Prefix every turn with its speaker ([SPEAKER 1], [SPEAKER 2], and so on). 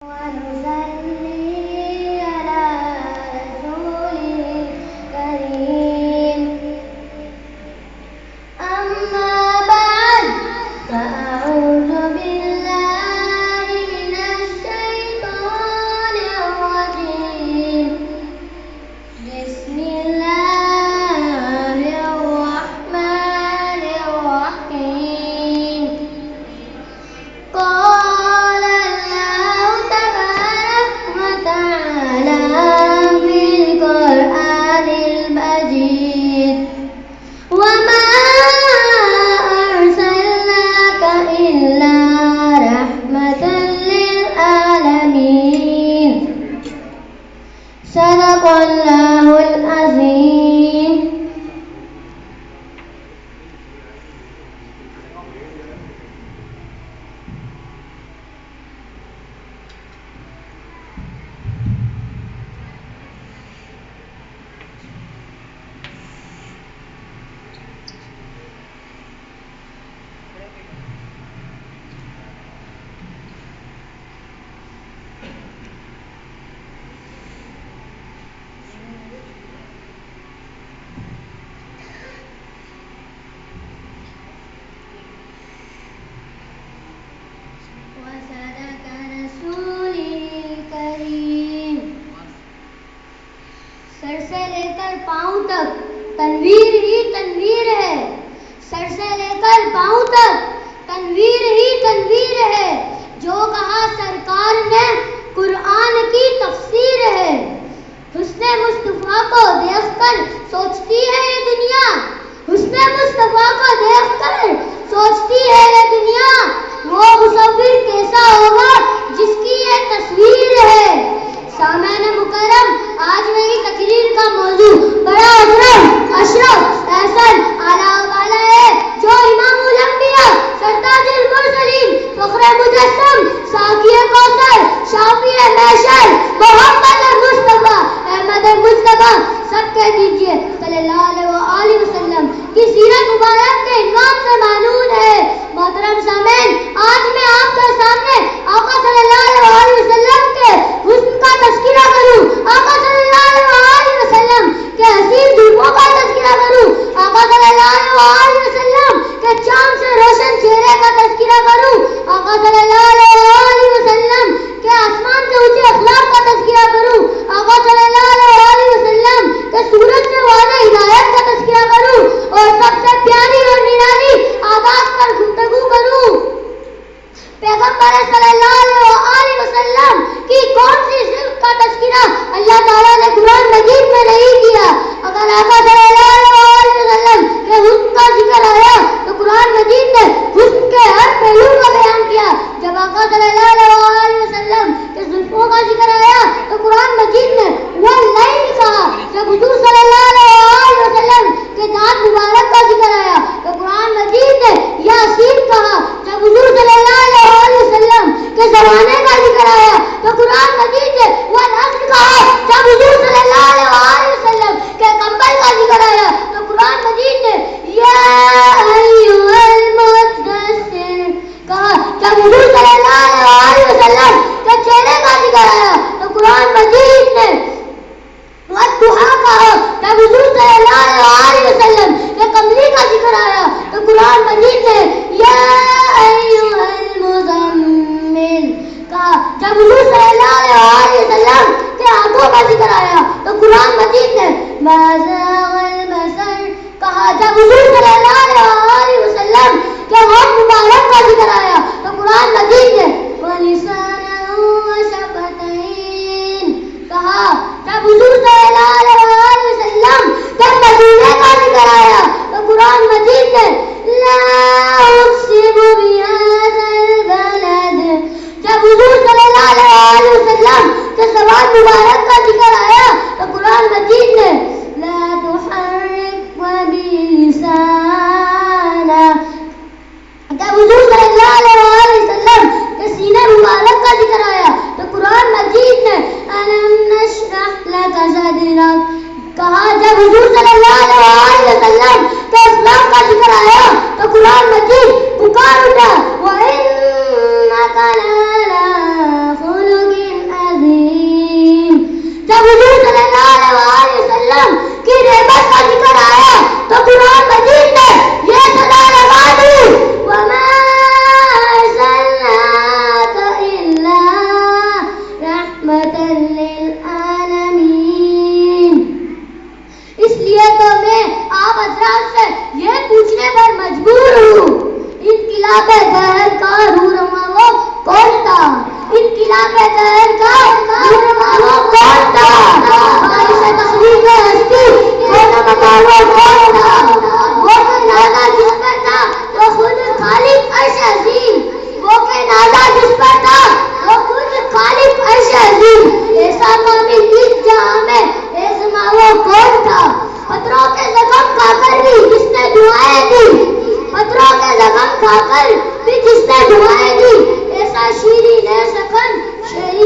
[SPEAKER 1] ونصلي على رسوله الكريم أما بعد فأعوذ بالله من الشيطان الرجيم بسم الله الرحمن الرحيم قال الله تبارك وتعالى في القرآن المجيد وما أرسلناك إلا رحمة للعالمين صدق الله العظيم. وصدق رسوله الكريم. سر سے لے کر پاؤں تک تنویر ہی تنویر ہے، سر سے لے کر پاؤں تک تنویر ہی تنویر ہے، جو کہا سرکار نے قرآن کی تفسیر ہے. حسن مصطفیٰ کو دیکھ کر سوچتی ہے یہ دنیا، حسن مصطفیٰ کو دیکھ کر سوچتی ہے یہ دنیا، وہ مصور کیسا ہوگا جس کی یہ تصویر ہے. سامعین مکرم، آج میری تقریر کا موضوع بڑا اشرف احسن اعلیٰ والا ہے، جو امام الانبیاء سرتاج المرسلین فخر مجسم ساقی کوثر شافی محشر محمد مصطفیٰ احمد مصطفیٰ سب کہہ دیجئے صلی اللہ علیہ وآلہ وسلم کی سیرت مبارک کے عنوان سے معنون ہے. محترم سامعین، آج میں آپ کے سامنے آقا صلی اللہ علیہ وآلہ وسلم کے حسن کا تذکرہ کروں، آقا صلی اللہ علیہ وآلہ وسلم کے حسین دھوپوں کا تذکرہ کروں، آقا صلی اللہ علیہ وآلہ وسلم کے چاند سے روشن چہرے کا تذکرہ کروں، آقا صلی اللہ علیہ وآلہ وسلم کے آسمان سے اونچے اخلاق کا تذکرہ کروں، آقا صلی اللہ علیہ وآلہ وسلم کے سورج سے واضح ہدایت کا تذکرہ کروں، اور سب سے پیاری اور نرالی عادات پر گفتگو کروں. پیغمبر صلی اللہ علیہ وآلہ وسلم کی کون سی صفت کا تذکرہ اللہ تعالیٰ نے قرآن مجید میں نہیں کیا؟ اگر آقا صلی اللہ علیہ وآلہ وسلم کے حسن کا ذکر آیا تو قرآن مجید نے حسن کے ہر پہلو کا بیان کیا. جب آقا صلی اللہ علیہ وآلہ وسلم کے زلفوں کا ذکر آیا تو قرآن مجید نے واللیل کہا. جب حضور صلی اللہ علیہ وآلہ وسلم کے دانت مبارک کا ذکر آیا تو قرآن مجید نے یاسین کہا. جب حضور صلی اللہ علیہ وآلہ وسلم کے زمانے کا ذکر آیا تو قرآن مجید نے والعصر کہا. جب حضور صلی اللہ علیہ وآلہ وسلم کے کمبل کا ذکر آیا تو قرآن مجید نے یا ایھا المدثر کہا. جب حضور صلی اللہ علیہ وآلہ وسلم کے چہرے کا ذکر آیا تو قرآن مجید نے والضحیٰ کہا. جب حضور صلی اللہ علیہ وآلہ وسلم کے کملی کا ذکر آیا تو قرآن مجید نے یا ایھا المزمل کہا. جب حضور صلی اللہ علیہ وآلہ وسلم کے آنکھوں کا ذکر آیا تو قرآن مجید نے ما زاغ البصر کہا. جب حضور صلی اللہ علیہ وآلہ وسلم کے ہاتھ مبارک کا ذکر آیا تو قرآن مجید نے وَلِسَانًا وَشَفَتَيْن کہا. جب حضور صلی اللہ علیہ وآلہ وسلم کے مدینے کا ذکر آیا تو قرآن مجید نے لا اقسم بهذا البلد. جب حضور صلی اللہ علیہ وآلہ وسلم کے زبان مبارک کا ذکر آیا تو قرآن مجید نے لا تحرك به لسانك. جب حضور صلی اللہ علیہ وآلہ وسلم کے سینے مبارک کا ذکر آیا تو قرآن مجید نے ألم نشرح لك صدرك کہا. جب حضور صلی اللہ علیہ وآلہ وسلم کے اسلام کا ذکر آیا تو قرآن مجید پکار اٹھا وَإِنَّكَ لَعَلَىٰ خُلُقٍ تو قرآن مجید میں یہ صدا لگا دی وَمَا أَرْسَلْنَاكَ إِلَّا رَحْمَةً لِلْعَالَمِينَ. اس لیے تو میں آپ حضرات سے یہ پوچھنے پر مجبور ہوں انقلاب دہر کا رہنما وہ کون تھا؟ انقلاب دہر کا رہنما وہ کون تھا؟ باعث تخلیق ہستی رہنما وہ کون تھا؟ وہ کہ نازا جس پر تھا وہ خود خالق عرش عظیم. وہ کہ نازا جس پر تھا وہ خود خالق عرش عظیم. ایسا کامل اس جہاں میں ایسا وہ کون تھا؟ پتھروں کے زخم کھا کر بھی جس نے دعائیں دی پتھروں کے زخم کھا کر بھی جس نے دعائیں دی ایسا شیریں سخن شیری